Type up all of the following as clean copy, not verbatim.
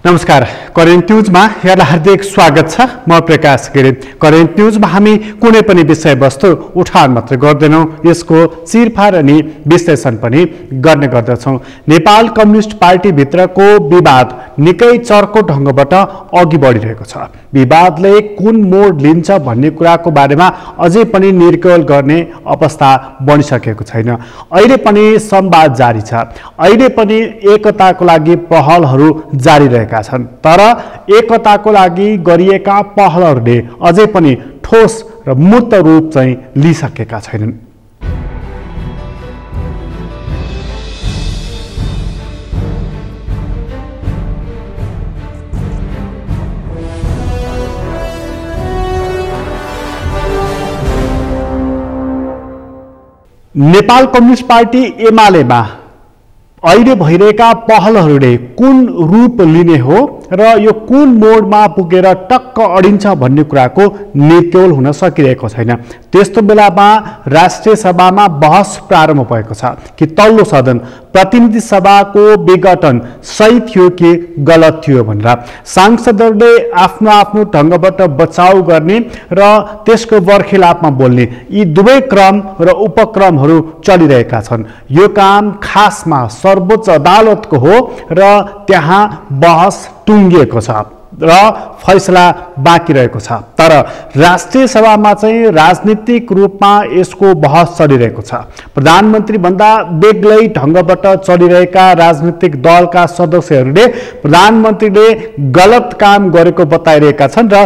नमस्कार, करेन्ट न्यूजमा यहाँलाई हार्दिक स्वागत छ। म प्रकाश गिरी। करेन्ट न्यूजमा हामी कुनै पनि विषयवस्तु उठान मात्र गर्दैनौँ, यसको चिरफार अनि विश्लेषण पनि गर्ने गर्दछौँ। नेपाल कम्युनिस्ट पार्टी भित्रको विवाद निकै चर्को ढङ्गबाट अघि बढिरहेको छ। विवादले कुन मोड लिन्छ भन्ने कुराको बारेमा अझै पनि निर्कल गर्ने अवस्था बनिसकेको छैन। अहिले पनि संवाद जारी छ, अहिले पनि एकताको लागि पहलहरू जारी रहेका छन्, तर एकताको लागि गरिएका पहलहरूले अझै पनि ठोस र मूर्त रूप चाहिँ लिइसकेका छैनन्। नेपाल कम्युनिस्ट पार्टी एमालेमा अहिले भइरहेका पहलहरूले कुन रूप लिने हो र यो कुन मोडमा पुगेर टक्क अडिन्छ भन्ने कुराको निर्क्योल हुन सकिरहेको छैन। त्यस्तो बेलामा राष्ट्रिय सभामा बहस प्रारम्भ भएको छ कि तल्लो सदन प्रतिनिधि सभाको विघटन सही थियो कि गलत थियो भनेर सांसदहरूले आफ्नो आफ्नो ढङ्गबाट बचाउ गर्ने र त्यसको बर्खिलापमा बोल्ने यी दुवै क्रम र उपक्रमहरू चलिरहेका छन्। यो काम खासमा सर्वोच्च अदालतको हो र त्यहाँ बहस टुङ्गिएको छ र फैसला बाँकी रहेको छ। तर राष्ट्रिय सभामा चाहिँ राजनीतिक रूपमा यसको बहस चलिरहेको छ। प्रधानमन्त्री भन्दा बेग्लै ढङ्गबाट चलिरहेका राजनीतिक दलका सदस्यहरूले प्रधानमन्त्रीले गलत काम गरेको बताइरहेका छन् र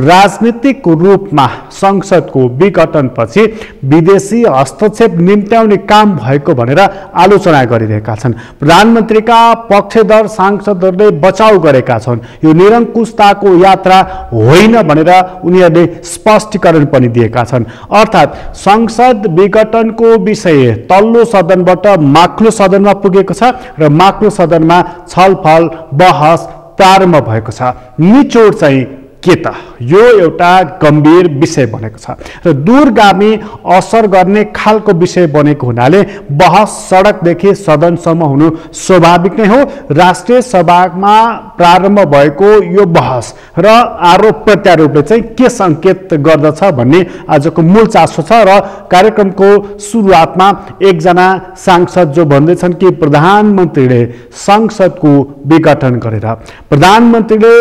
राजनीतिक रूपमा संसदको विघटनपछि विदेशी हस्तक्षेप निम्त्याउने काम भएको भनेर आलोचना गरिरहेका छन्। प्रधानमन्त्रीका पक्षधर सांसदहरूले बचाउ गरेका छन्। यो निरङ्कुशताको यात्रा होइन भनेर उनीहरूले स्पष्टीकरण पनि दिएका छन्। अर्थात् संसद विघटनको विषय तल्लो सदनबाट माथिल्लो सदनमा पुगेको छ र माथिल्लो सदनमा छलफल बहस प्रारम्भ भएको छ। निचोड चाहिँ के त? यो एउटा गम्भीर विषय बनेको छ र दूरगामी असर गर्ने खालको विषय बनेको हुनाले बहस सडकदेखि सदनसम्म हुनु स्वाभाविक नै हो। राष्ट्रिय सभामा प्रारम्भ भएको यो बहस र आरोप प्रत्यारोपले चाहिँ के सङ्केत गर्दछ भन्ने आजको मूल चासो छ। र कार्यक्रमको सुरुवातमा एकजना सांसद जो भन्दैछन् कि प्रधानमन्त्रीले संसदको विघटन गरेर, प्रधानमन्त्रीले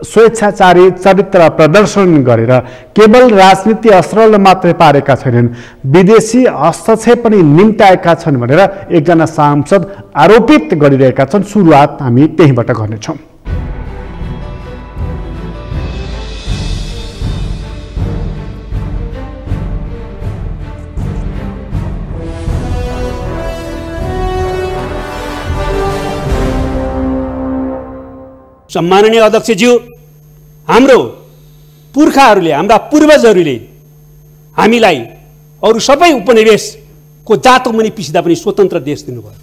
स्वेच्छाचारी चरित्र प्रदर्शन गरेर केवल राजनीति अस्त्रले मात्रै पारेका छैनन्, विदेशी हस्तक्षेप पनि निम्त्याएका छन् भनेर एकजना सांसद आरोपित गरिरहेका छन्। सुरुवात हामी त्यहीबाट गर्नेछौँ। सम्माननीय अध्यक्षज्यू, हाम्रो पुर्खाहरूले, हाम्रा पूर्वजहरूले हामीलाई अरू सबै उपनिवेशको जातो मुनि पिसिदा पनि स्वतन्त्र देश दिनुभयो।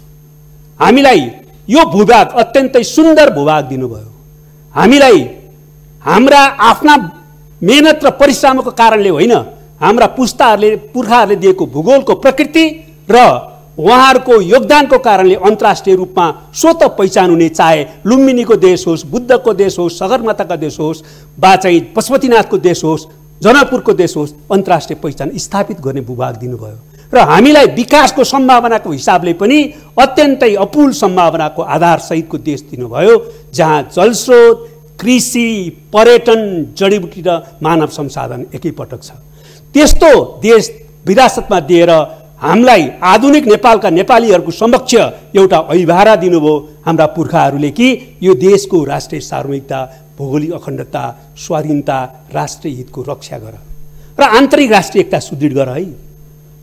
हामीलाई यो भूभाग अत्यन्तै सुन्दर भूभाग दिनुभयो। हामीलाई हाम्रा आफ्ना मेहनत र परिश्रमको कारणले होइन, हाम्रा पुर्खाहरूले दिएको भूगोलको प्रकृति र उहाँहरूको योगदानको कारणले अन्तर्राष्ट्रिय रूपमा स्वतः पहिचान हुने, चाहे लुम्बिनीको देश होस्, बुद्धको देश होस्, सगरमाथाको देश होस्, वा चाहिँ पशुपतिनाथको देश होस्, जनकपुरको देश होस्, अन्तर्राष्ट्रिय पहिचान स्थापित गर्ने भूभाग दिनुभयो। र हामीलाई विकासको सम्भावनाको हिसाबले पनि अत्यन्तै अपुल सम्भावनाको आधार सहितको देश दिनुभयो, जहाँ जलस्रोत, कृषि, पर्यटन, जडीबुटी र मानव संसाधन एकैपटक छ। त्यस्तो देश विरासतमा दिएर हामीलाई आधुनिक नेपालका नेपालीहरूको समक्ष एउटा अभिभारा दिनुभयो हाम्रा पुर्खाहरूले कि यो देशको राष्ट्रिय सार्वभौमिकता, भौगोलिक अखण्डता, स्वाधीनता, राष्ट्रिय हितको रक्षा गर र आन्तरिक राष्ट्रिय एकता सुदृढ गर है।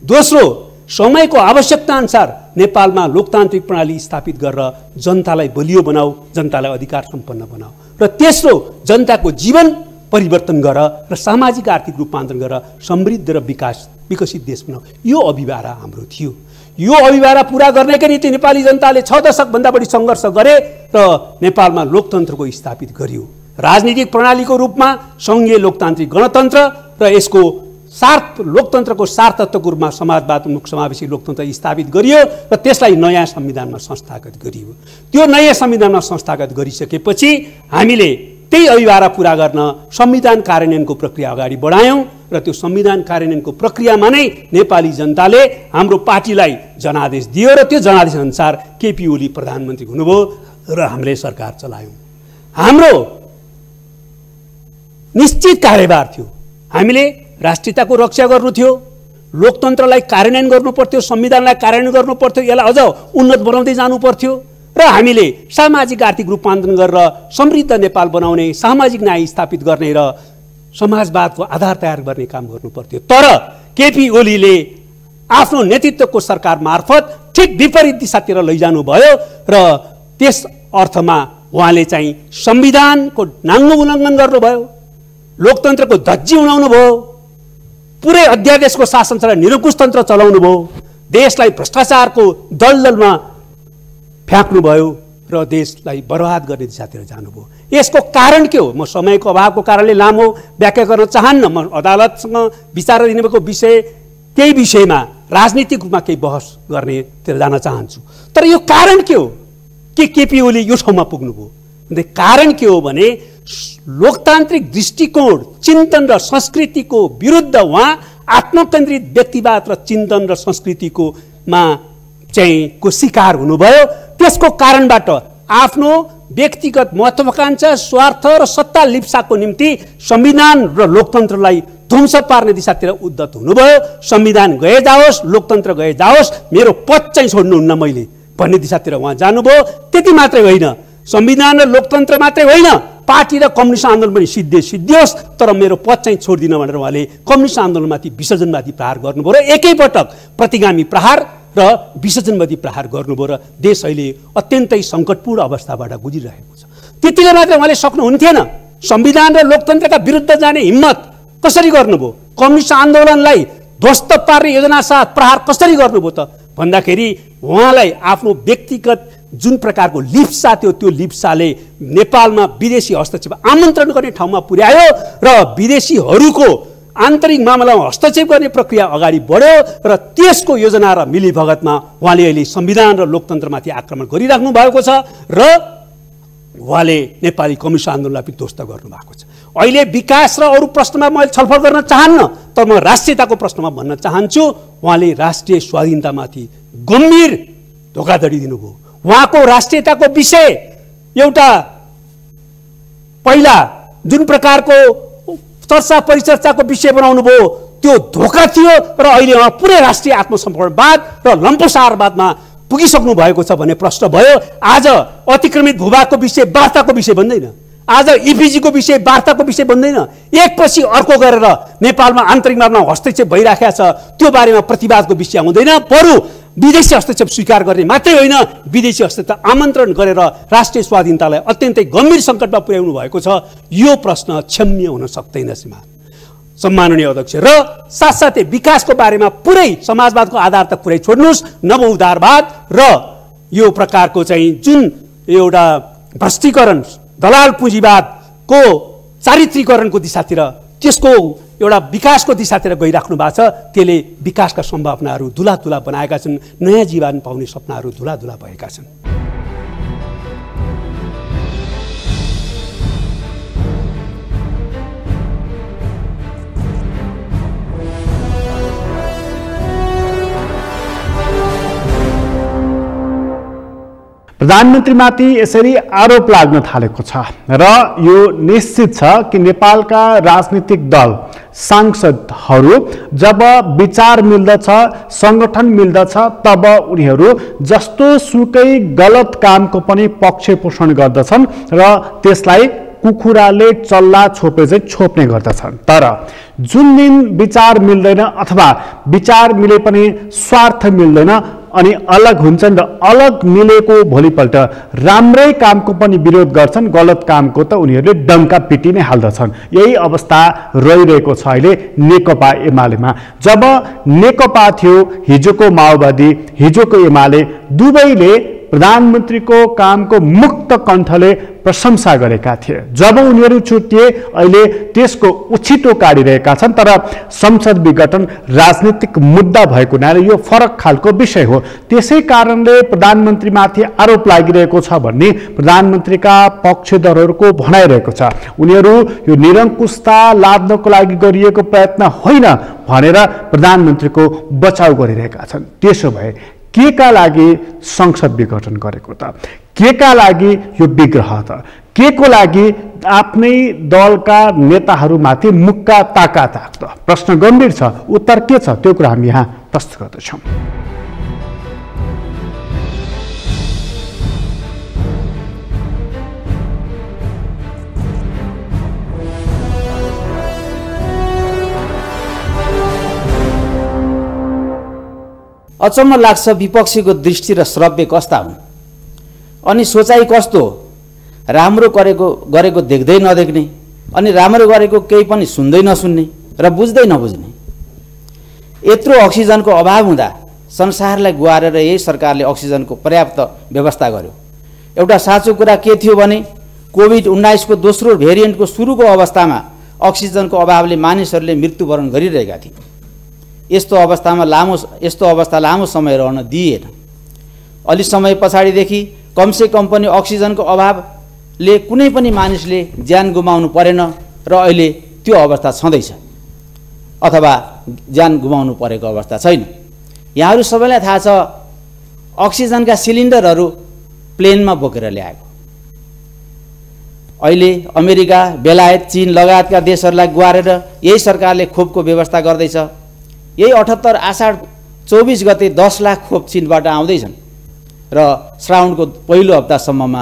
दोस्रो, समयको आवश्यकता अनुसार नेपालमा लोकतान्त्रिक प्रणाली स्थापित गरेर जनतालाई बलियो बनाऊ, जनतालाई अधिकार सम्पन्न बनाऊ। र तेस्रो, जनताको जीवन परिवर्तन गर र सामाजिक आर्थिक रूपान्तरण गर समृद्ध र विकसित देश बनाऊ। यो अभिभारा हाम्रो थियो। यो अभिभारा पूरा गर्नका निम्ति नेपाली जनताले 6 दशकभन्दा बढी सङ्घर्ष गरे र नेपालमा लोकतन्त्रको स्थापित गरियो। राजनीतिक प्रणालीको रूपमा सङ्घीय लोकतान्त्रिक गणतन्त्र र यसको लोकतन्त्रको सारतत्वको रूपमा समाजवादमुख समावेशी लोकतन्त्र स्थापित गरियो र त्यसलाई नयाँ संविधानमा संस्थागत गरियो। त्यो नयाँ संविधानमा संस्थागत गरिसकेपछि हामीले त्यही अभिभारा पुरा गर्न संविधान कार्यान्वयनको प्रक्रिया अगाडि बढायौँ र त्यो संविधान कार्यान्वयनको प्रक्रियामा नै नेपाली जनताले हाम्रो पार्टीलाई जनादेश दियो र त्यो जनादेश अनुसार केपी ओली प्रधानमन्त्री हुनुभयो र हामीले सरकार चलायौँ। हाम्रो निश्चित कार्यभार थियो। हामीले राष्ट्रियताको रक्षा गर्नु थियो, लोकतन्त्रलाई कार्यान्वयन गर्नु पर्थ्यो, संविधानलाई कार्यान्वयन गर्नु पर्थ्यो, यसलाई अझ उन्नत बनाउँदै जानु पर्थ्यो र हामीले सामाजिक आर्थिक रूपान्तरण गरेर समृद्ध नेपाल बनाउने, सामाजिक न्याय स्थापित गर्ने र समाजवादको आधार तयार गर्ने काम गर्नु पर्थ्यो। तर केपी ओलीले आफ्नो नेतृत्वको सरकार मार्फत ठिक विपरीत दिशातिर लैजानु भयो र त्यस अर्थमा उहाँले चाहिँ संविधानको नाङ्गो उल्लङ्घन गर्नुभयो, लोकतन्त्रको धज्जी उडाउनु भयो, पुरै अध्यादेशको शासन चलाएर निरङ्कुश तन्त्र चलाउनु भयो, देशलाई भ्रष्टाचारको दलदलमा फ्याँक्नुभयो र देशलाई बर्बाद गर्ने दिशातिर जानुभयो। यसको कारण के हो? म समयको अभावको कारणले लामो व्याख्या गर्न चाहन्न। म अदालतसँग विचार दिनुभएको विषय केही विषयमा राजनीतिक रूपमा केही बहस गर्नेतिर जान चाहन्छु। तर यो कारण के हो कि केपी ओली यो ठाउँमा पुग्नुभयो? कारण के हो भने लोकतान्त्रिक दृष्टिकोण, चिन्तन र संस्कृतिको विरुद्ध उहाँ आत्मकेन्द्रित व्यक्तिवाद र चिन्तन र संस्कृतिको को शिकार हुनुभयो। त्यसको कारणबाट आफ्नो व्यक्तिगत महत्त्वाकांक्षा, स्वार्थ र सत्ता लिप्साको निम्ति संविधान र लोकतन्त्रलाई ध्वंस पार्ने दिशातिर उद्धत हुनुभयो। संविधान गए जाओस्, लोकतन्त्र गए जाओस्, मेरो पद चाहिँ छोड्नुहुन्न मैले भन्ने दिशातिर उहाँ जानुभयो। त्यति मात्रै होइन, संविधान र लोकतन्त्र मात्रै होइन, पार्टी र कम्युनिस्ट आन्दोलन पनि सिद्धियोस्, तर मेरो पद चाहिँ छोड्दिन भनेर उहाँले कम्युनिस्ट आन्दोलनमाथि विसर्जनवादी प्रहार गर्नुभयो र एकैपटक प्रतिगामी प्रहार र विसर्जनवादी प्रहार गर्नुभयो र देश अहिले अत्यन्तै सङ्कटपूर्ण अवस्थाबाट गुजिरहेको छ। त्यतिले मात्रै उहाँले सक्नुहुन्थेन। संविधान र लोकतन्त्रका विरुद्ध जाने हिम्मत कसरी गर्नुभयो? कम्युनिस्ट आन्दोलनलाई ध्वस्त पार्ने योजना साथ प्रहार कसरी गर्नुभयो त भन्दाखेरि उहाँलाई आफ्नो व्यक्तिगत जुन प्रकारको लिप्सा थियो, त्यो लिप्साले नेपालमा विदेशी हस्तक्षेप आमन्त्रण गर्ने ठाउँमा पुर्यायो र विदेशीहरूको आन्तरिक मामलामा हस्तक्षेप गर्ने प्रक्रिया अगाडि बढ्यो र त्यसको योजना र मिलीभगतमा उहाँले अहिले संविधान र लोकतन्त्रमाथि आक्रमण गरिराख्नु भएको छ र उहाँले नेपाली कम्युनिस्ट आन्दोलनलाई पनि ध्वस्त गर्नुभएको छ। अहिले विकास र अरू प्रश्नमा मैले छलफल गर्न चाहन्न, तर म राष्ट्रियताको प्रश्नमा भन्न चाहन्छु, उहाँले राष्ट्रिय स्वाधीनतामाथि गम्भीर धोकाधडी दिनुभयो। उहाँको राष्ट्रियताको विषय एउटा पहिला जुन प्रकारको चर्चा परिचर्चाको विषय बनाउनु भयो त्यो धोका थियो र अहिले उहाँ पुरै राष्ट्रिय आत्मसमर्पणवाद र लम्पसारवादमा पुगिसक्नु भएको छ भन्ने प्रश्न भयो। आज अतिक्रमित भूभागको विषय वार्ताको विषय बन्दैन, आज इपिजीको विषय वार्ताको विषय बन्दैन। एकपछि अर्को गरेर नेपालमा आन्तरिक मामलामा हस्तक्षेप भइराखेको छ, त्यो बारेमा प्रतिवादको विषय आउँदैन। बरु विदेशी हस्तक्षेप स्वीकार गर्ने मात्रै होइन, विदेशी हस्तक्षेप आमन्त्रण गरेर राष्ट्रिय स्वाधीनतालाई अत्यन्तै गम्भीर सङ्कटमा पुर्याउनु भएको छ। यो प्रश्न क्षम्य हुन सक्दैन सम्माननीय अध्यक्ष। र साथसाथै विकासको बारेमा पुरै समाजवादको आधार त पुरै छोड्नुहोस्, नवउदारवाद र यो प्रकारको चाहिँ जुन एउटा भ्रष्टीकरण दलाल पुँजीवादको चारित्रीकरणको दिशातिर, त्यसको एउटा विकासको दिशातिर गइराख्नु भएको छ। त्यसले विकासका सम्भावनाहरू धुलाधुला बनाएका छन्, नयाँ जीवन पाउने सपनाहरू धुलाधुला भएका छन्। प्रधानमन्त्रीमाथि यसरी आरोप लाग्न थालेको छ र यो निश्चित छ कि नेपालका राजनीतिक दल सांसदहरू जब विचार मिल्दछ, संगठन मिल्दछ, तब उनीहरू जस्तो सुकै गलत कामको पनि पक्ष पोषण गर्दछन् र त्यसलाई कुखुराले चल्ला छोपे चाहिँ छोप्ने गर्दछन्। तर जुन दिन विचार मिल्दैन अथवा विचार मिले पनि स्वार्थ मिल्दैन अनि अलग हुन्छन् र अलग मिलेको भोलिपल्ट राम्रै कामको पनि विरोध गर्छन्, गलत कामको त उनीहरूले डङ्का पिटी नै हाल्दछन्। यही अवस्था रहिरहेको छ अहिले नेकपा एमालेमा। जब नेकपा थियो, हिजोको माओवादी, हिजोको एमाले, दुवैले प्रधानमन्त्रीको कामको मुक्त कण्ठले प्रशंसा गरेका थिए। जब उनीहरू छुटिए अहिले त्यसको उछिटो काटिरहेका छन्। तर संसद विघटन राजनीतिक मुद्दा भएको हुनाले यो फरक खालको विषय हो। त्यसै कारणले प्रधानमन्त्रीमाथि आरोप लागिरहेको छ भन्ने प्रधानमन्त्रीका पक्षधरहरूको भनाइरहेको छ। उनीहरू यो निरङ्कुशता लाद्नको लागि गरिएको प्रयत्न होइन भनेर प्रधानमन्त्रीको बचाउ गरिरहेका छन्। त्यसो भए के का लागि संसद विघटन गरेको त? के का लागि यो विग्रह त? के को लागि आफ्नै दलका नेताहरूमाथि मुक्का ताका ताक्द? प्रश्न गम्भीर छ। उत्तर के छ त्यो कुरा हामी यहाँ प्रस्तुत गर्दैछौँ। अचम्म लाग्छ विपक्षीको दृष्टि र श्रव्य कस्ता हुन् अनि सोचाइ कस्तो? राम्रो गरेको देख्दै नदेख्ने अनि राम्रो गरेको केही पनि सुन्दै नसुन्ने र बुझ्दै नबुझ्ने। यत्रो अक्सिजनको अभाव हुँदा संसारलाई गुहारेर यही सरकारले अक्सिजनको पर्याप्त व्यवस्था गर्यो। एउटा साँचो कुरा के थियो भने कोभिड-19 को दोस्रो भेरिएन्टको सुरुको अवस्थामा अक्सिजनको अभावले मानिसहरूले मृत्युवरण गरिरहेका थिए। यस्तो अवस्था लामो समय रहन दिएन। अलि समय पछाडिदेखि कमसे कम पनि अक्सिजनको अभावले कुनै पनि मानिसले ज्यान गुमाउनु परेन र अहिले त्यो अवस्था छँदैछ अथवा ज्यान गुमाउनु परेको अवस्था छैन। यहाँहरू सबैलाई थाहा छ अक्सिजनका सिलिन्डरहरू प्लेनमा बोकेर ल्याएको। अहिले अमेरिका, बेलायत, चीन लगायतका देशहरूलाई गुहारेर यही सरकारले खोपको व्यवस्था गर्दैछ। यही 78 आषाढ 24 गते 10 लाख खोप चीनबाट आउँदैछन् र श्रावणको पहिलो हप्तासम्ममा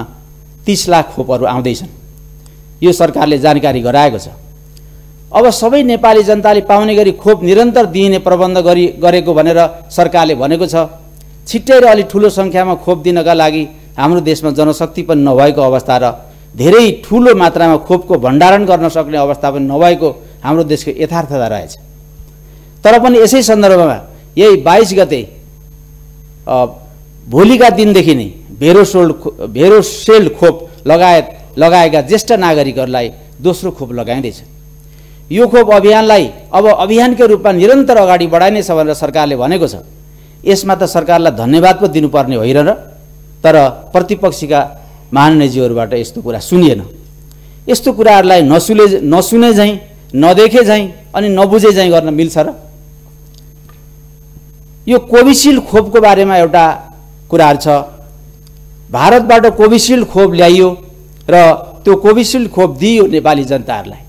30 लाख खोपहरू आउँदैछन्। यो सरकारले जानकारी गराएको छ। अब सबै नेपाली जनताले पाउने गरी खोप निरन्तर दिइने प्रबन्ध गरेको भनेर सरकारले भनेको छ। छिट्टै र अलि ठुलो सङ्ख्यामा खोप दिनका लागि हाम्रो देशमा जनशक्ति पनि नभएको अवस्था र धेरै ठुलो मात्रामा खोपको भण्डारण गर्न सक्ने अवस्था पनि नभएको हाम्रो देशको यथार्थता रहेछ। तर पनि यसै सन्दर्भमा यही 22 गते भोलिका दिनदेखि नै भेरोसेल्ड खोप लगाएका ज्येष्ठ नागरिकहरूलाई दोस्रो खोप लगाइँदैछ। यो खोप अभियानलाई अब अभियानकै रूपमा निरन्तर अगाडि बढाइनेछ भनेर सरकारले भनेको छ। यसमा त सरकारलाई धन्यवाद पो दिनुपर्ने होइन र? तर प्रतिपक्षीका महानुभावहरूबाट यस्तो कुरा सुनिएन। यस्तो कुराहरूलाई नसुने झैँ, नदेखे झैँ अनि नबुझे झैँ गर्न मिल्छ र? यो कोभिसिल्ड खोपको बारेमा एउटा कुराहरू छ। भारतबाट कोभिसिल्ड खोप ल्याइयो र त्यो कोभिसिल्ड खोप दिइयो नेपाली जनताहरूलाई।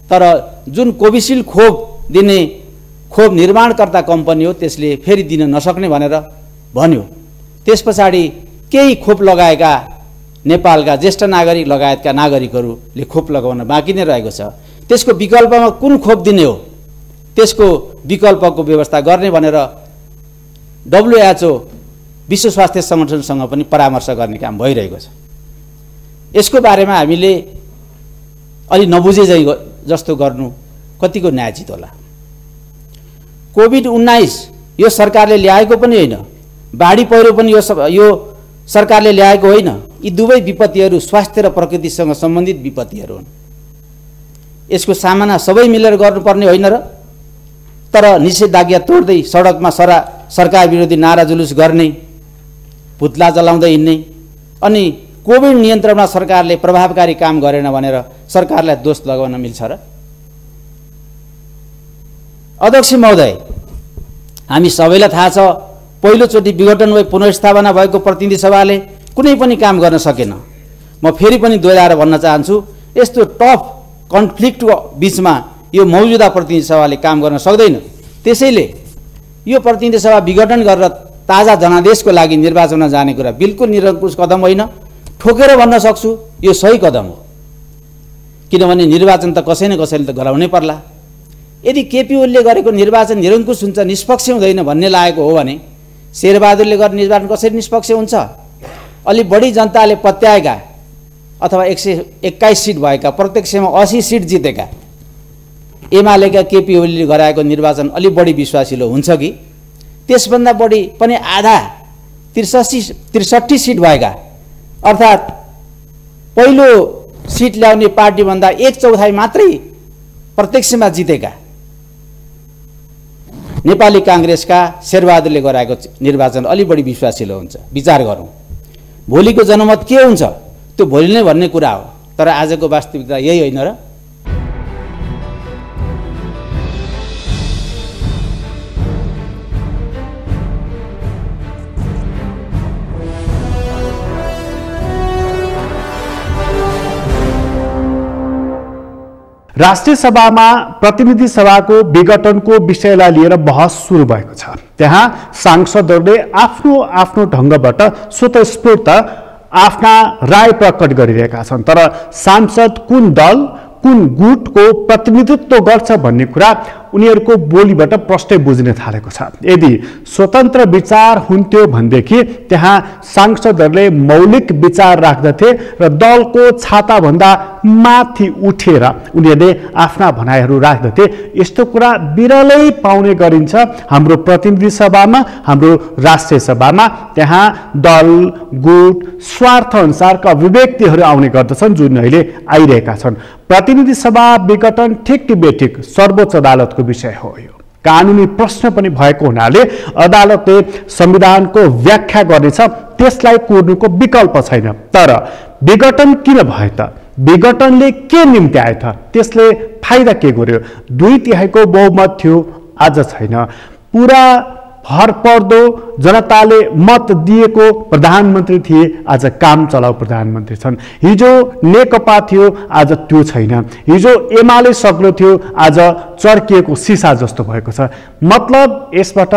तर जुन कोभिसिल्ड खोप दिने खोप निर्माणकर्ता कम्पनी हो त्यसले फेरि दिन नसक्ने भनेर भन्यो। त्यस पछाडि केही खोप लगाएका नेपालका ज्येष्ठ नागरिक लगायतका नागरिकहरूले खोप लगाउन बाँकी नै रहेको छ। त्यसको विकल्पमा कुन खोप दिने हो त्यसको विकल्पको व्यवस्था गर्ने भनेर WHO विश्व स्वास्थ्य संगठनसँग पनि परामर्श गर्ने काम भइरहेको छ। यसको बारेमा हामीले अलि नबुझे जस्तो गर्नु कतिको न्यायोचित होला? कोभिड-19 यो सरकारले ल्याएको पनि होइन, बाढी पहिरो पनि यो सरकारले ल्याएको होइन। यी दुवै विपत्तिहरू स्वास्थ्य र प्रकृतिसँग सम्बन्धित विपत्तिहरू हुन्। यसको सामना सबै मिलेर गर्नुपर्ने होइन र? तर निषेधाज्ञा तोड्दै सडकमा सरकार विरोधी नारा जुलुस गर्ने, पुतला जलाउँदै हिँड्ने अनि कोभिड नियन्त्रणमा सरकारले प्रभावकारी काम गरेन भनेर सरकारलाई दोष लगाउन मिल्छ र? अध्यक्ष महोदय, हामी सबैलाई थाहा छ पहिलोचोटि विघटन वा पुनर्स्थापना भएको प्रतिनिधि सभाले कुनै पनि काम गर्न सकेन। म फेरि पनि दोहोऱ्याएर भन्न चाहन्छु, यस्तो टफ कन्फ्लिक्टको बीचमा यो मौजुदा प्रतिनिधि सभाले काम गर्न सक्दैन। त्यसैले यो प्रतिनिधि सभा विघटन गरेर ताजा जनादेशको लागि निर्वाचनमा जाने कुरा बिल्कुल निरङ्कुश कदम होइन। ठोकेर भन्न सक्छु यो सही कदम हो, किनभने निर्वाचन त कसै न कसैले त गराउनै पर्ला। यदि केपी ओलीले गरेको निर्वाचन निरङ्कुश हुन्छ, निष्पक्ष हुँदैन भन्ने लागेको हो भने शेरबहादुरले गर्ने निर्वाचन कसरी निष्पक्ष हुन्छ? अलि बढी जनताले पत्याएका अथवा 121 सिट भएका, प्रत्यक्षमा 80 सिट जितेका एमालेका केपी ओलीले गराएको निर्वाचन अलि बढी विश्वासिलो हुन्छ कि त्यसभन्दा बढी पनि आधा 63 सिट भएका अर्थात् पहिलो सिट ल्याउने पार्टीभन्दा 1/4 मात्रै प्रत्यक्षमा जितेका नेपाली काङ्ग्रेसका शेरबहादुरले गराएको निर्वाचन अलि बढी विश्वासिलो हुन्छ। विचार गरौँ, भोलिको जनमत के हुन्छ त्यो भोलि नै भन्ने कुरा हो। तर आजको वास्तविकता यही होइन र? राष्ट्रिय सभामा प्रतिनिधि सभाको विघटनको विषयलाई लिएर बहस सुरु भएको छ। त्यहाँ सांसदहरूले आफ्नो आफ्नो ढङ्गबाट स्वतस्फूर्त आफ्ना राय प्रकट गरिरहेका छन्। तर सांसद कुन दल कुन गुटको प्रतिनिधित्व गर्छ भन्ने कुरा उनीहरूको बोलीबाट प्रष्टै बुझ्न थालेको छ। यदि स्वतन्त्र विचार हुन्थ्यो भनेदेखि त्यहाँ सांसदहरूले मौलिक विचार राख्दथे र दलको छाताभन्दा माथि उठेर उनीहरूले आफ्ना भनाइहरू राख्दथे। यस्तो कुरा बिरलै पाउने गरिन्छ हाम्रो प्रतिनिधि सभामा, हाम्रो राष्ट्रिय सभामा। त्यहाँ दल गुट स्वार्थ अनुसारका अभिव्यक्तिहरू आउने गर्दछन् जुन अहिले आइरहेका छन्। प्रतिनिधि सभा विघटन ठिक कि बेठिक सर्वोच्च अदालतको विषय हो। यो कानुनी प्रश्न पनि भएको हुनाले अदालतले संविधानको व्याख्या गर्नेछ, त्यसलाई कोर्नुको विकल्प छैन। तर विघटन किन भयो त? विघटनले के निम्ति आयो त? त्यसले फाइदा के गर्यो? 2/3 बहुमत थियो, आज छैन। पुरा भरपर्दो जनताले मत दिएको प्रधानमन्त्री थिए, आज काम चलाउ प्रधानमन्त्री छन्। हिजो नेकपा थियो, आज त्यो छैन। हिजो एमाले सक्लो थियो, आज चर्किएको सिसा जस्तो भएको छ। मतलब यसबाट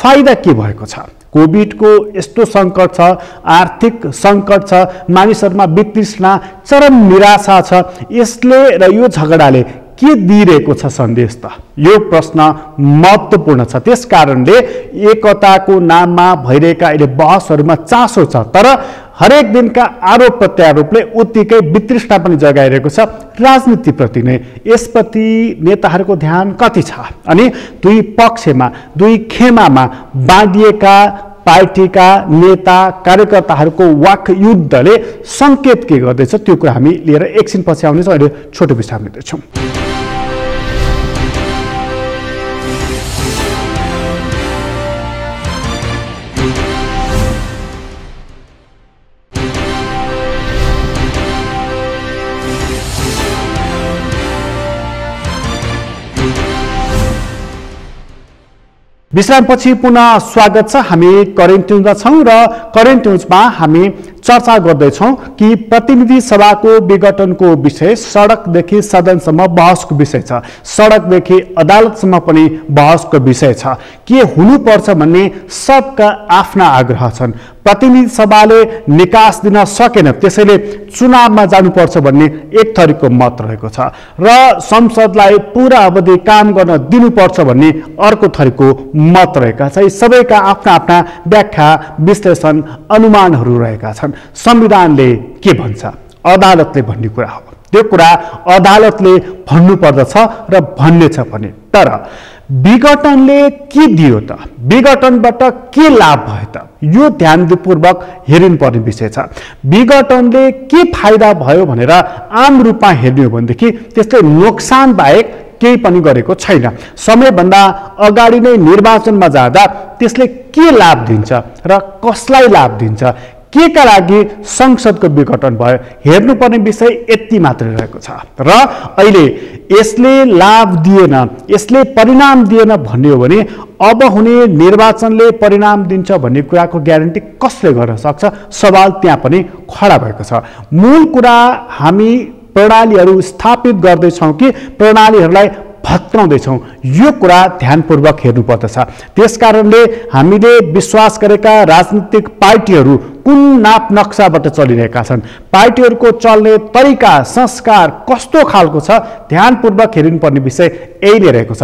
फाइदा के भएको छ? कोभिडको यस्तो सङ्कट छ, आर्थिक सङ्कट छ, मानिसहरूमा वितृष्णा चरम निराशा छ। यसले र यो झगडाले के दिइरहेको छ सन्देश त? यो प्रश्न महत्त्वपूर्ण छ। त्यस कारणले एकताको नाममा भइरहेका अहिले बहसहरूमा चासो छ। तर हरेक दिनका आरोप प्रत्यारोपले उत्तिकै वितृष्णा पनि जगाइरहेको छ राजनीतिप्रति नै। यसप्रति नेताहरूको ध्यान कति छ? अनि दुई पक्षमा दुई खेमामा बाँडिएका पार्टीका नेता कार्यकर्ताहरूको वाक युद्धले सङ्केत के गर्दैछ त्यो कुरा हामी लिएर एकछिनपछि आउनेछौँ। अहिले छोटो विश्राम लिँदैछौँ। विश्रामपछि पुनः स्वागत छ। हामी करेन्ट न्युजमा छौँ र करेन्ट न्युजमा हामी चर्चा गर्दैछौँ कि प्रतिनिधि सभाको विघटनको विषय सडकदेखि सदनसम्म बहसको विषय छ, सडकदेखि अदालतसम्म पनि बहसको विषय छ। के हुनुपर्छ भन्ने सबका आफ्ना आग्रह छन्। प्रतिनिधि सभाले निकास दिन सकेन, त्यसैले चुनावमा जानुपर्छ भन्ने एक थरीको मत रहेको छ र संसदलाई पूरा अवधि काम गर्न दिनुपर्छ भन्ने अर्को थरीको मत रहेका छ। सबैका आफ्ना आफ्ना व्याख्या विश्लेषण अनुमानहरू रहेका छन्। संविधानले के भन्छ, अदालतले भन्ने कुरा हो। त्यो कुरा अदालतले भन्नुपर्दछ र भन्ने छ पनि। तर विघटनले के दियो त? विघटनबाट के लाभ भयो त? यो ध्यानपूर्वक हेर्नुपर्ने विषय छ। विघटनले के फाइदा भयो भनेर आम रूपमा हेर्ने हो भनेदेखि त्यसले नोक्सान बाहेक केही पनि गरेको छैन। समयभन्दा अगाडि नै निर्वाचनमा जाँदा त्यसले के लाभ दिन्छ र कसलाई लाभ दिन्छ, के का लागि संसदको विघटन भयो, हेर्नुपर्ने विषय यति मात्रै रहेको छ। र अहिले यसले लाभ दिएन, यसले परिणाम दिएन भन्ने हो भने अब हुने निर्वाचनले परिणाम दिन्छ भन्ने कुराको ग्यारेन्टी कसले गर्न सक्छ? सवाल त्यहाँ पनि खडा भएको छ। मूल कुरा हामी प्रणालीहरू स्थापित गर्दैछौँ कि प्रणालीहरूलाई भत्काउँदैछौँ, यो कुरा ध्यानपूर्वक हेर्नुपर्दछ। त्यसकारणले हामीले विश्वास गरेका राजनीतिक पार्टीहरू कुन नाप नक्साबाट चलिरहेका छन्, पार्टीहरूको चल्ने तरिका संस्कार कस्तो खालको छ, ध्यानपूर्वक हेर्नुपर्ने विषय यही नै रहेको छ।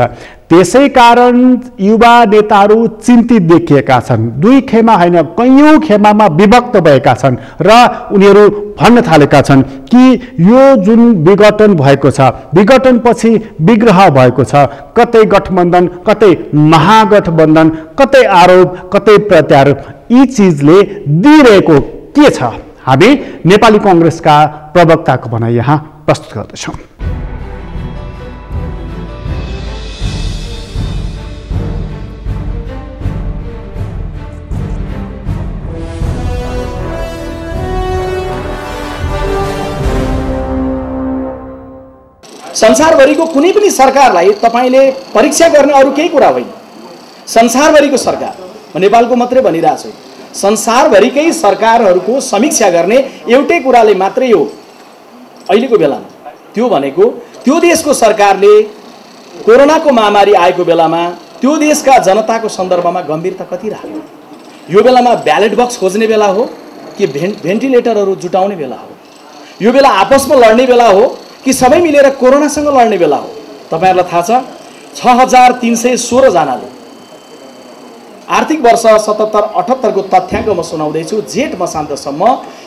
त्यसै कारण युवा नेताहरू चिन्तित देखिएका छन्। दुई खेमा होइन, कैयौँ खेमामा विभक्त भएका छन् र उनीहरू भन्न थालेका छन् कि यो जुन विघटन भएको छ, विघटनपछि विग्रह भएको छ, कतै गठबन्धन, कतै महागठबन्धन, कतै आरोप, कतै प्रत्यारोप, यी चिजले दिइरहेको के छ? हामी नेपाली कांग्रेसका प्रवक्ताको भनाइ यहाँ प्रस्तुत गर्दछौँ। संसारभरिको कुनै पनि सरकारलाई तपाईले परीक्षा गर्ने अरू केही कुरा होइन। संसारभरिको सरकार, म नेपालको मात्रै भनिरहेको छु, संसारभरिकै सरकारहरूको समीक्षा गर्ने एउटै कुराले मात्रै हो अहिलेको बेलामा, त्यो भनेको त्यो देशको सरकारले कोरोनाको महामारी आएको बेलामा त्यो देशका जनताको सन्दर्भमा गम्भीरता कति राख्यो। यो बेलामा ब्यालेट बक्स खोज्ने बेला हो कि भेन्टिलेटरहरू जुटाउने बेला हो? यो बेला आपसमा लड्ने बेला हो कि सबै मिलेर कोरोनासँग लड्ने बेला हो? तपाईहरुलाई थाहा छ 6316 जनाले आर्थिक वर्ष 77-78 को तथ्याङ्क म सुनाउँदैछु। जेठ मसान्तसम्म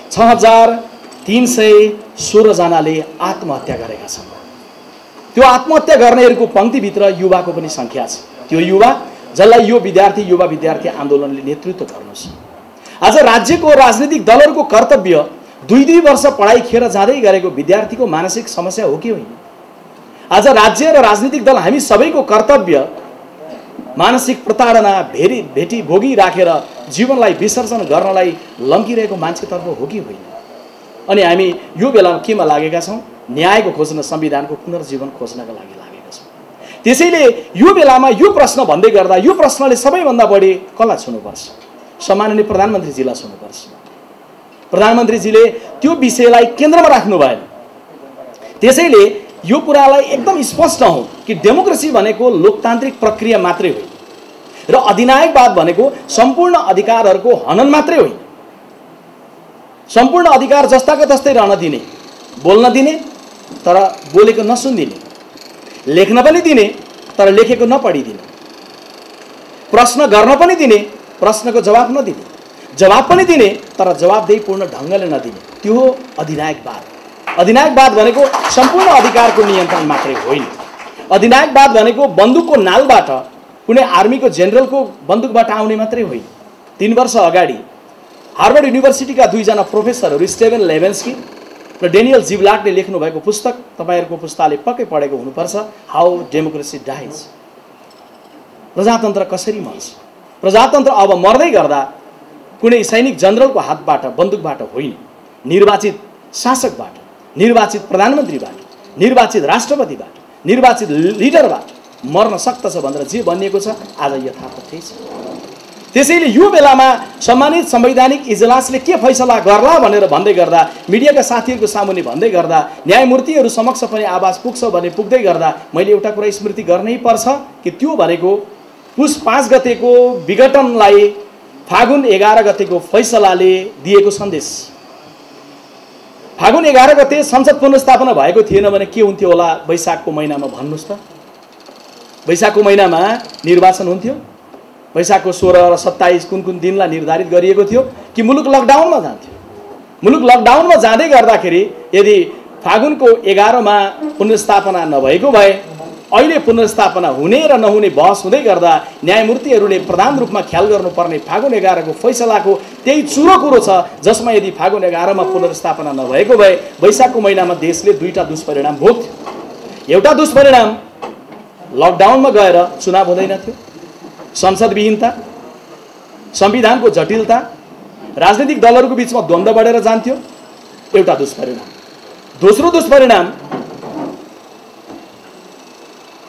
6316 जनाले आत्महत्या गरेका छन्। त्यो आत्महत्या गर्नेहरूको पंक्तिभित्र युवाको पनि संख्या छ। त्यो युवा जसलाई यो युवा विद्यार्थी आन्दोलनले नेतृत्व गर्नुहोस्। आज राज्यको राजनीतिक दलहरूको कर्तव्य 2 वर्ष पढाइ खेर जाँदै गरेको विद्यार्थीको मानसिक समस्या हो कि होइन? आज राज्य र राजनीतिक दल हामी सबैको कर्तव्य मानसिक प्रताडना भेटी भोगी राखेर जीवनलाई विसर्जन गर्नलाई लम्किरहेको मान्छेतर्फ हो कि होइन? अनि हामी यो बेलामा केमा लागेका छौं? न्यायको खोज्न, संविधानको पुनर्जीवन खोज्नका लागि लागेका छौं। त्यसैले यो बेलामा यो प्रश्न भन्दै गर्दा यो प्रश्नले सबैभन्दा बढी कसलाई छुनुपर्छ? सम्माननीय प्रधानमन्त्रीजीलाई छुनुपर्छ। प्रधानमन्त्रीजीले त्यो विषयलाई केन्द्रमा राख्नु भएन। त्यसैले यो कुरालाई एकदम स्पष्ट हो कि डेमोक्रेसी भनेको लोकतान्त्रिक प्रक्रिया मात्रै होइन र अधिनायकवाद भनेको सम्पूर्ण अधिकारहरूको हनन मात्रै होइन। सम्पूर्ण अधिकार जस्ताको तस्तै रहन दिने, बोल्न दिने तर बोलेको नसुनिदिने, लेख्न पनि दिने तर लेखेको नपढिदिने, प्रश्न गर्न पनि दिने प्रश्नको जवाब नदिने, जवाब पनि दिने तर जवाबदेहीपूर्ण ढङ्गले नदिने, त्यो हो अधिनायकवाद। अधिनायकवाद भनेको सम्पूर्ण अधिकारको नियन्त्रण मात्रै होइन। अधिनायकवाद भनेको बन्दुकको नालबाट, कुनै आर्मीको जेनरलको बन्दुकबाट आउने मात्रै होइन। 3 वर्ष अगाडि हार्वर्ड युनिभर्सिटीका 2 जना प्रोफेसरहरू स्टेभन लेभेन्स्की र डेनियल जिब्लाटले लेख्नु भएको पुस्तक तपाईहरुको पुस्तकले पक्कै पढेको हुनुपर्छ, हाउ डेमोक्रेसी डाइज। प्रजातन्त्र कसरी मर्छ? प्रजातन्त्र अब मर्दै गर्दा कुनै सैनिक जनरलको हातबाट, बन्दुकबाट होइन, निर्वाचित शासकबाट, निर्वाचित प्रधानमन्त्रीबाट, निर्वाचित राष्ट्रपतिबाट, निर्वाचित लिडरबाट मर्न सक्दछ भनेर जे भनिएको छ आज यथार्थ त्यही छ। त्यसैले यो बेलामा सम्मानित संवैधानिक इजलासले के फैसला गर्ला भनेर भन्दै गर्दा, मिडियाका साथीहरूको सामुन्ने भन्दै गर्दा, न्यायमूर्तिहरू समक्ष पनि आवाज पुग्छ भने पुग्दै गर्दा मैले एउटा कुरा स्मृति गर्नै पर्छ कि त्यो भनेको पुस 5 गतेको विघटनलाई फागुन 11 गतेको फैसलाले दिएको सन्देश। फागुन 11 गते संसद पुनर्स्थापना भएको थिएन भने के हुन्थ्यो होला? वैशाखको महिनामा भन्नुस् त। वैशाखको महिनामा निर्वाचन हुन्थ्यो? वैशाखको 16 र 27 कुन दिनलाई निर्धारित गरिएको थियो कि मुलुक लकडाउनमा जान्थ्यो? मुलुक लकडाउनमा जाँदै गर्दाखेरि यदि फागुनको 11 मा पुनर्स्थापना नभएको भए अहिले पुनर्स्थापना हुने र नहुने बहस हुँदै गर्दा न्यायमूर्तिहरूले प्रधान रूपमा ख्याल गर्नुपर्ने फागुन 11 को फैसलाको त्यही चुरो कुरो छ, जसमा यदि फागुन 11 मा पुनर्स्थापना नभएको भए वैशाखको महिनामा देशले 2टा दुष्परिणाम भोग्थ्यो। एउटा दुष्परिणाम लकडाउनमा गएर चुनाव हुँदैन थियो, संसदविहीनता, संविधानको जटिलता, राजनीतिक दलहरूको बीचमा द्वन्द्व बढेर जान्थ्यो, एउटा दुष्परिणाम। दोस्रो दुष्परिणाम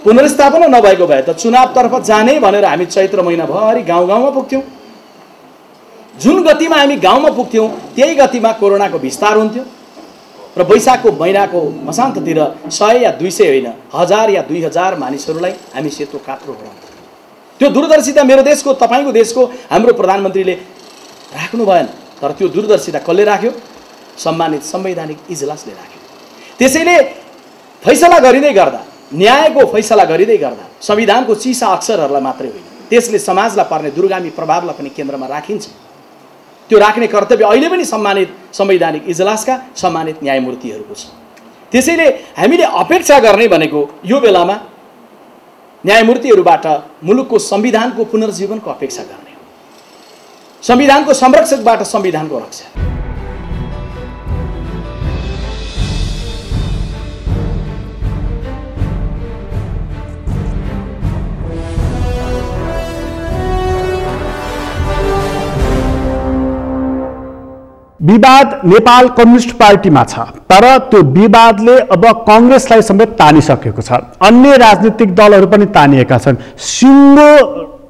पुनर्स्थापना नभएको भए त चुनावतर्फ जाने भनेर हामी चैत्र महिनाभरि गाउँ-गाउँमा पुग्थ्यौं। जुन गतिमा हामी गाउँमा पुग्थ्यौं त्यही गतिमा कोरोनाको विस्तार हुन्थ्यो र वैशाखको महिनाको मसान्ततिर 100 या 200 होइन, 1000 या 2000 मानिसहरूलाई हामी सेतो कात्रो बनाउँथ्यौं। त्यो दूरदर्शिता मेरो देशको, तपाईको देशको हाम्रो प्रधानमन्त्रीले राख्नु भएन। तर त्यो दूरदर्शिता कसले राख्यो? सम्मानित संवैधानिक इजलासले राख्यो। त्यसैले फैसला गरिँदै गर्दा, न्यायको फैसला गरिँदै गर्दा संविधानको चिसा अक्षरहरूलाई मात्रै होइन, त्यसले समाजलाई पर्ने दूरगामी प्रभावलाई पनि केन्द्रमा राखिन्छ। त्यो राख्ने कर्तव्य अहिले पनि सम्मानित संवैधानिक इजलासका सम्मानित न्यायमूर्तिहरूको छ। त्यसैले हामीले अपेक्षा गर्ने भनेको यो बेलामा न्यायमूर्तिहरूबाट मुलुकको संविधानको पुनर्जीवनको अपेक्षा गर्ने हो। संविधानको संरक्षकबाट संविधानको रक्षा। विवाद नेपाल कम्युनिस्ट पार्टीमा छ, तर त्यो विवादले अब कांग्रेसलाई समेत तानिसकेको छ। अन्य राजनीतिक दलहरू पनि तानिएका छन्। सिङ्गो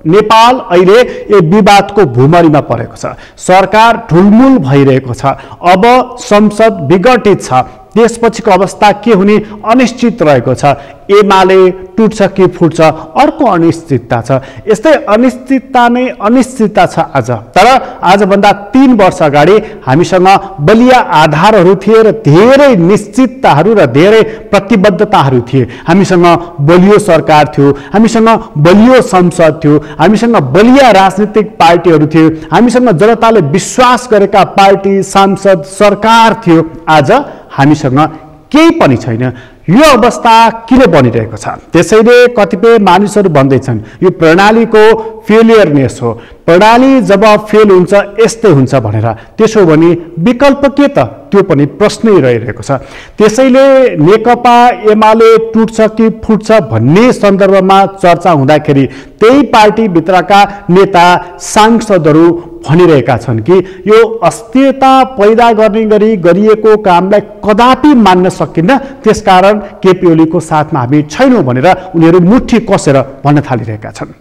नेपाल अहिले यो विवादको भूमरीमा परेको छ। सरकार ढुलमुल भइरहेको छ। अब संसद विघटित छ। त्यसपछिको अवस्था के हुने अनिश्चित रहेको छ। एमाले टुट्छ कि फुट्छ, अर्को अनिश्चितता छ। यस्तै अनिश्चितता नै अनिश्चितता छ आज। तर आजभन्दा 3 वर्ष अगाडि हामीसँग बलिया आधारहरू थिए र धेरै निश्चितताहरू र धेरै प्रतिबद्धताहरू थिए। हामीसँग बलियो सरकार थियो, हामीसँग बलियो संसद थियो, हामीसँग बलिया राजनीतिक पार्टीहरू थिए, हामीसँग जनताले विश्वास गरेका पार्टी, सांसद, सरकार थियो। आज हामीसँग केही पनि छैन। यो अवस्था किन बनिरहेको छ? त्यसैले कतिपय मानिसहरू भन्दैछन् यो प्रणालीको फेलियरनेस हो। प्रणाली जब फेल हुन्छ यस्तै हुन्छ भनेर। त्यसो भने विकल्प के त? त्यो पनि प्रश्नै रहिरहेको छ। त्यसैले नेकपा एमाले टुट्छ कि फुट्छ भन्ने सन्दर्भमा चर्चा हुँदाखेरि त्यही पार्टीभित्रका नेता सांसदहरू भनिरहेका छन् कि यो अस्थिरता पैदा गर्ने गरी गरिएको कामलाई कदापि मान्न सकिन्न। त्यसकारण केपी ओलीको साथमा हामी छैनौँ भनेर उनीहरू मुठी कसेर भन्न थालिरहेका छन्।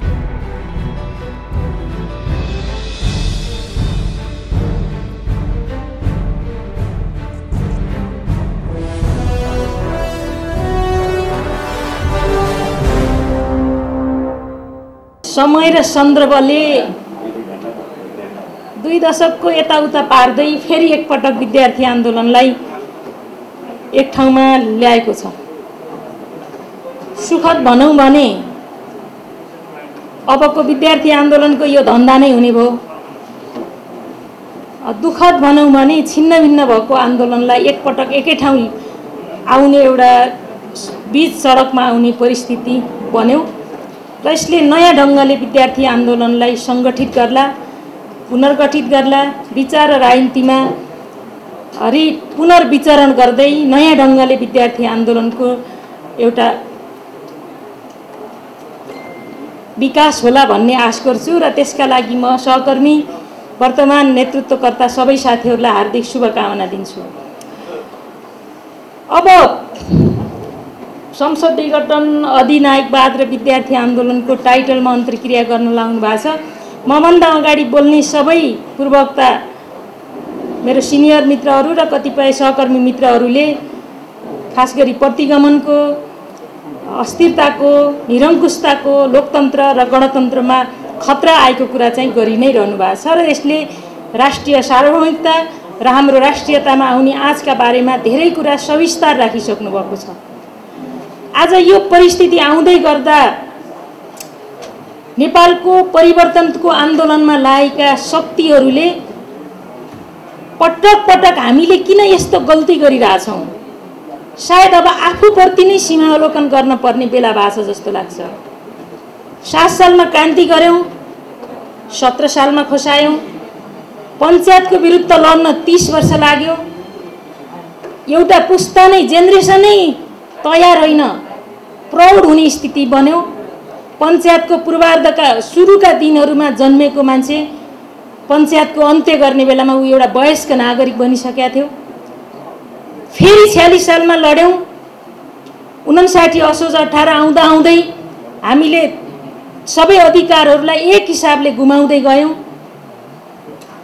समय र सन्दर्भले 2 दशकको यताउता पार्दै फेरि एकपटक विद्यार्थी आन्दोलनलाई एक ठाउँमा ल्याएको छ। सुखद भनौँ भने अबको विद्यार्थी आन्दोलनको यो धन्दा नै हुने भयो। दुःखद भनौँ भने छिन्न भिन्न भएको आन्दोलनलाई एकपटक एकै ठाउँ आउने एउटा बीच सडकमा आउने परिस्थिति बन्यो र यसले नयाँ ढङ्गले विद्यार्थी आन्दोलनलाई सङ्गठित गर्ला, पुनर्गठित गर्ला, विचार र राजनीतिमा पुनर्विचरण गर्दै नयाँ ढङ्गले विद्यार्थी आन्दोलनको एउटा विकास होला भन्ने आश गर्छु र त्यसका लागि म सहकर्मी वर्तमान नेतृत्वकर्ता सबै साथीहरूलाई हार्दिक शुभकामना दिन्छु। अब संसद विघटन, अधिनायकवाद र विद्यार्थी आन्दोलनको टाइटलमा अन्तर्क्रिया गर्न लाउनु भएको छ। मभन्दा अगाडि बोल्ने सबै पूर्ववक्ता मेरो सिनियर मित्रहरू र कतिपय सहकर्मी मित्रहरूले खास गरी प्रतिगमनको, अस्थिरताको, निरङ्कुशताको, लोकतन्त्र र गणतन्त्रमा खतरा आएको कुरा चाहिँ गरि नै रहनु भएको छ र यसले राष्ट्रिय सार्वभौमिकता र हाम्रो राष्ट्रियतामा आउने आँचका बारेमा धेरै कुरा सविस्तार राखिसक्नु भएको छ। आज यो परिस्थिति आउँदै गर्दा नेपालको परिवर्तनको आन्दोलनमा लागेका शक्तिहरूले पटक पटक हामीले किन यस्तो गल्ती गरिरहेछौँ, सायद अब आफूप्रति नै सीमावलोकन गर्न पर्ने बेला भएको छ जस्तो लाग्छ। 7 सालमा क्रान्ति गऱ्यौँ, 17 सालमा खोसायौँ, पञ्चायतको विरुद्ध लड्न 30 वर्ष लाग्यो। एउटा पुस्ता नै, जेनेरेसनै तयार होइन, प्रौढ हुने स्थिति बन्यो। पञ्चायतको पूर्वार्धका सुरुका दिनहरूमा जन्मेको मान्छे पञ्चायतको अन्त्य गर्ने बेलामा ऊ एउटा वयस्क नागरिक बनिसकेका थियो। फेरि 46 सालमा लड्यौँ। 59 असोज 18 आउँदा आउँदै हामीले सबै अधिकारहरूलाई एक हिसाबले गुमाउँदै गयौँ।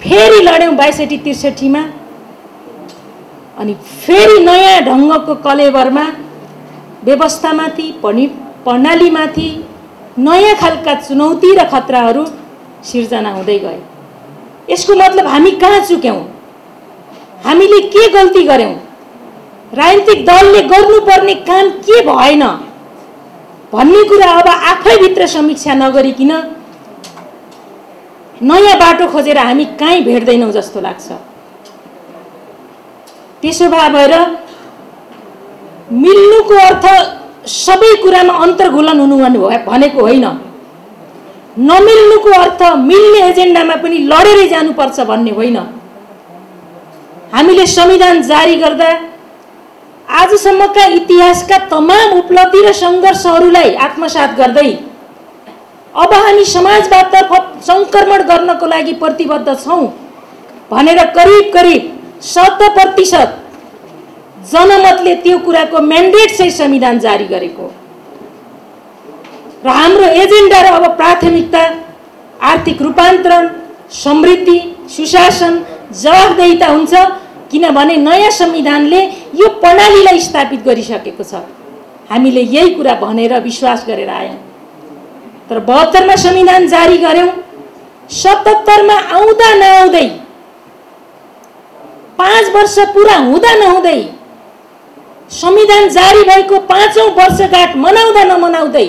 फेरि लड्यौँ 62-63 मा, अनि फेरि नयाँ ढङ्गको कलेबरमा व्यवस्थामाथि, प्रणालीमाथि नयाँ खालका चुनौती र खतराहरू सिर्जना हुँदै गए। यसको मतलब हामी कहाँ चुक्यौँ, हामीले के गल्ती गर्यौँ, राजनीतिक दलले गर्नुपर्ने काम के भएन भन्ने कुरा अब आफैभित्र समीक्षा नगरिकन नयाँ बाटो खोजेर हामी कहीँ भेट्दैनौँ जस्तो लाग्छ। त्यसो भएर मिल्नुको अर्थ सबै कुरामा अन्तर्घुलन हुनु भनेको होइन। नमिल्नुको अर्थ मिल्ने एजेन्डामा पनि लडेरै जानुपर्छ भन्ने होइन। हामीले संविधान जारी गर्दा आजसम्मका इतिहासका तमाम उपलब्धि र सङ्घर्षहरूलाई आत्मसात गर्दै अब हामी समाजवादतर्फ सङ्क्रमण गर्नको लागि प्रतिबद्ध छौँ भनेर करिब करिब 70% जनमतले त्यो कुराको म्यान्डेट सहित संविधान जारी गरेको र हाम्रो एजेन्डा र अब प्राथमिकता आर्थिक रूपान्तरण, समृद्धि, सुशासन, जवाफदेहिता हुन्छ। किनभने नयाँ संविधानले यो प्रणालीलाई स्थापित गरिसकेको छ। हामीले यही कुरा भनेर विश्वास गरेर आयौँ। तर 72 मा संविधान जारी गर्यौँ, 77 मा आउँदा नआउँदै 5 वर्ष पुरा हुँदा नहुँदै संविधान जारी भएको 5औं वर्षगाँठ मनाउँदा नमनाउँदै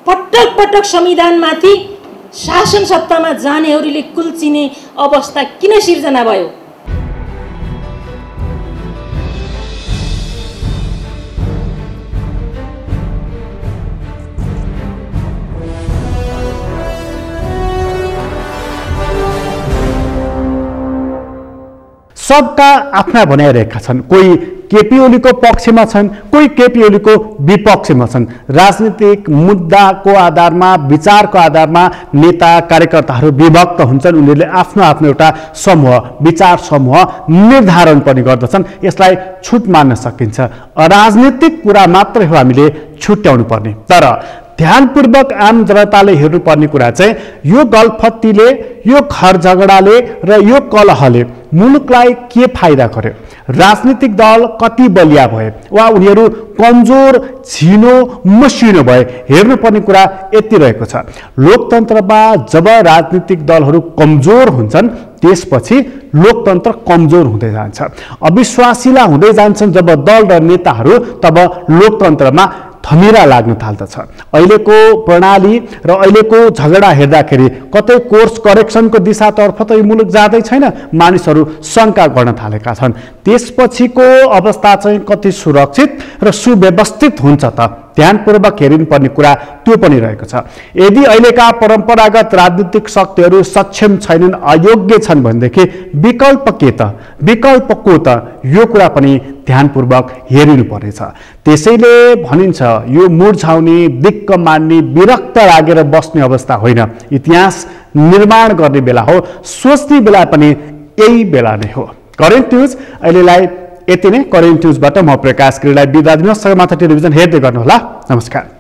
पटक पटक संविधानमाथि शासन सत्तामा जानेहरूले कुल्चिने अवस्था किन सिर्जना भयो? सबका आफ्ना भनाइरहेका छन्। कोही केपी ओलीको पक्षमा छन्, कोही केपी ओलीको विपक्षमा छन्। राजनीतिक मुद्दाको आधारमा, विचारको आधारमा नेता कार्यकर्ताहरू विभक्त हुन्छन्। उनीहरूले आफ्नो आफ्नो एउटा समूह, विचार समूह निर्धारण पनि गर्दछन्। यसलाई छुट मान्न सकिन्छ। अराजनीतिक कुरा मात्रै हो हामीले छुट्याउनु पर्ने। तर ध्यानपूर्वक आम जनताले हेर्नुपर्ने कुरा चाहिँ यो गलफत्तीले, यो घर झगडाले र यो कलहले मुलुकलाई के फाइदा गर्यो? राजनीतिक दल कति बलिया भए वा उनीहरू कमजोर, छिनो, मसिनो भए? हेर्नुपर्ने कुरा यति रहेको छ। लोकतन्त्रमा जब राजनीतिक दलहरू कमजोर हुन्छन् त्यसपछि लोकतन्त्र कमजोर हुँदै जान्छ। अविश्वासिला हुँदै जान्छन् जब दल र नेताहरू, तब लोकतन्त्रमा थमिरा लाग्न थाल्दछ। अहिलेको प्रणाली र अहिलेको झगडा हेर्दाखेरि कतै कोर्स करेक्सनको दिशातर्फ त यो मुलुक जाँदै छैन। मानिसहरू शङ्का गर्न थालेका छन्। त्यसपछिको अवस्था चाहिँ कति सुरक्षित र सुव्यवस्थित हुन्छ त? ध्यानपूर्वक हेरिनुपर्ने कुरा त्यो पनि रहेको छ। यदि अहिलेका परम्परागत राजनीतिक शक्तिहरू सक्षम छैनन्, अयोग्य छन् भनेदेखि विकल्प के त? विकल्प को त? यो कुरा पनि ध्यानपूर्वक हेरिनु पर्नेछ। त्यसैले भनिन्छ यो मुर्झाउने, दिक्क मान्ने, विरक्त लागेर बस्ने अवस्था होइन। इतिहास निर्माण गर्ने बेला हो। सोच्ने बेला पनि यही बेला नै हो। करेन्ट न्युज अहिलेलाई यति नै। करेन्ट न्युजबाट म प्रकाश गिरीलाई बिदा दिन। सगरमाथा टेलिभिजन हेर्दै गर्नुहोला। नमस्कार।